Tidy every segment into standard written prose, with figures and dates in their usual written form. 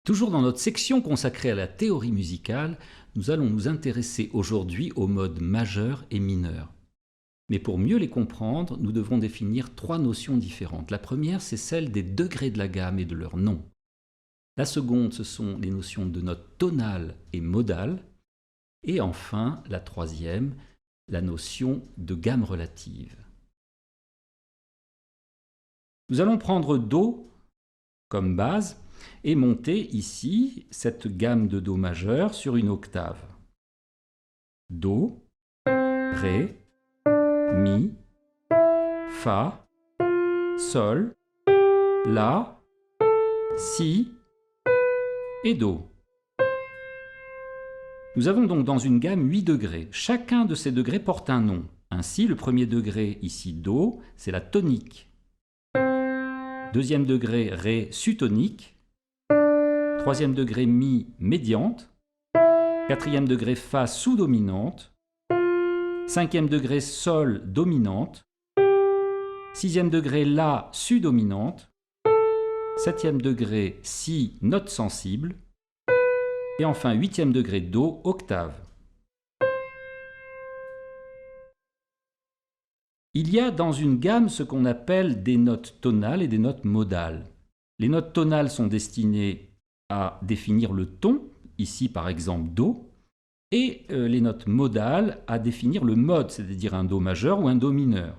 Toujours dans notre section consacrée à la théorie musicale, nous allons nous intéresser aujourd'hui aux modes majeurs et mineurs. Mais pour mieux les comprendre, nous devons définir trois notions différentes. La première, c'est celle des degrés de la gamme et de leur nom. La seconde, ce sont les notions de notes tonales et modales. Et enfin, la troisième, la notion de gamme relative. Nous allons prendre Do comme base et monter ici cette gamme de Do majeur sur une octave. Do, Ré, Mi, Fa, Sol, La, Si et Do. Nous avons donc dans une gamme 8 degrés. Chacun de ces degrés porte un nom. Ainsi, le premier degré, ici Do, c'est la tonique. Deuxième degré, Ré, sutonique. Troisième degré, Mi, médiante. Quatrième degré, Fa, sous-dominante. Cinquième degré, Sol, dominante. Sixième degré, La, sus-dominante. Septième degré, Si, note sensible. Et enfin, huitième degré, Do, octave. Il y a dans une gamme ce qu'on appelle des notes tonales et des notes modales. Les notes tonales sont destinées à définir le ton, ici par exemple Do, et les notes modales à définir le mode, c'est-à-dire un Do majeur ou un Do mineur.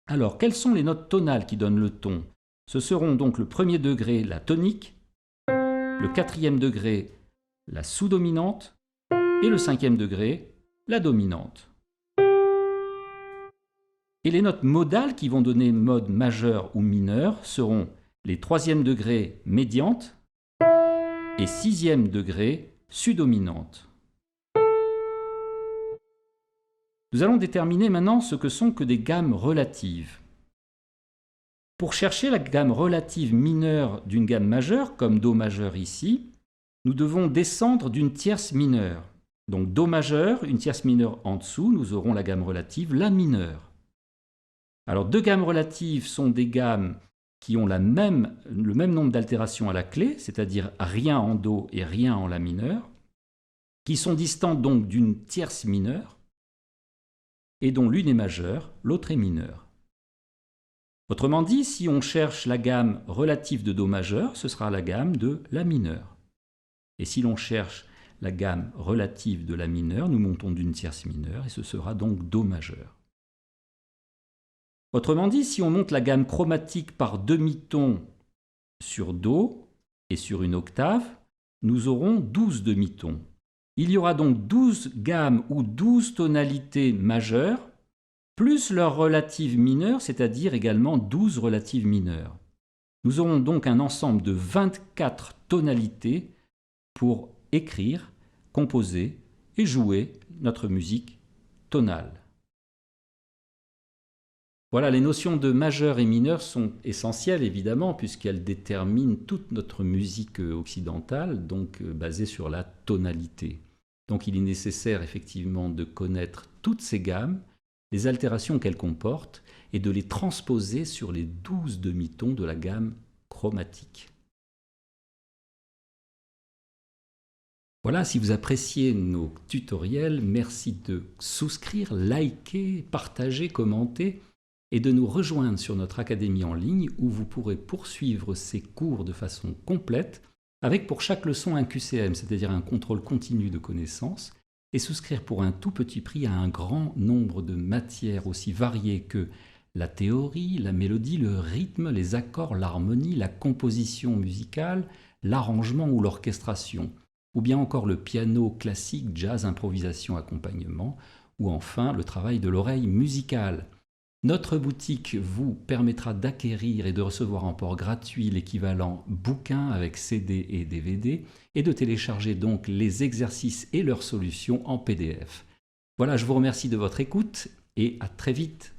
Alors, quelles sont les notes tonales qui donnent le ton? Ce seront donc le premier degré, la tonique, le quatrième degré, la sous-dominante, et le cinquième degré, la dominante. Et les notes modales qui vont donner mode majeur ou mineur seront les troisième degrés médiantes et sixième degré sus-dominante. Nous allons déterminer maintenant ce que sont que des gammes relatives. Pour chercher la gamme relative mineure d'une gamme majeure, comme Do majeur ici, nous devons descendre d'une tierce mineure. Donc Do majeur, une tierce mineure en dessous, nous aurons la gamme relative La mineure. Alors deux gammes relatives sont des gammes qui ont le même nombre d'altérations à la clé, c'est-à-dire rien en Do et rien en La mineur, qui sont distantes donc d'une tierce mineure, et dont l'une est majeure, l'autre est mineure. Autrement dit, si on cherche la gamme relative de Do majeur, ce sera la gamme de La mineur. Et si l'on cherche la gamme relative de La mineur, nous montons d'une tierce mineure, et ce sera donc Do majeur. Autrement dit, si on monte la gamme chromatique par demi-tons sur Do et sur une octave, nous aurons 12 demi-tons. Il y aura donc 12 gammes ou 12 tonalités majeures, plus leurs relatives mineures, c'est-à-dire également 12 relatives mineures. Nous aurons donc un ensemble de 24 tonalités pour écrire, composer et jouer notre musique tonale. Voilà, les notions de majeur et mineur sont essentielles évidemment puisqu'elles déterminent toute notre musique occidentale, donc basée sur la tonalité. Donc il est nécessaire effectivement de connaître toutes ces gammes, les altérations qu'elles comportent et de les transposer sur les 12 demi-tons de la gamme chromatique. Voilà, si vous appréciez nos tutoriels, merci de souscrire, liker, partager, commenter et de nous rejoindre sur notre académie en ligne où vous pourrez poursuivre ces cours de façon complète avec pour chaque leçon un QCM, c'est-à-dire un contrôle continu de connaissances, et souscrire pour un tout petit prix à un grand nombre de matières aussi variées que la théorie, la mélodie, le rythme, les accords, l'harmonie, la composition musicale, l'arrangement ou l'orchestration, ou bien encore le piano classique, jazz, improvisation, accompagnement, ou enfin le travail de l'oreille musicale. Notre boutique vous permettra d'acquérir et de recevoir en port gratuit l'équivalent bouquin avec CD et DVD et de télécharger donc les exercices et leurs solutions en PDF. Voilà, je vous remercie de votre écoute et à très vite.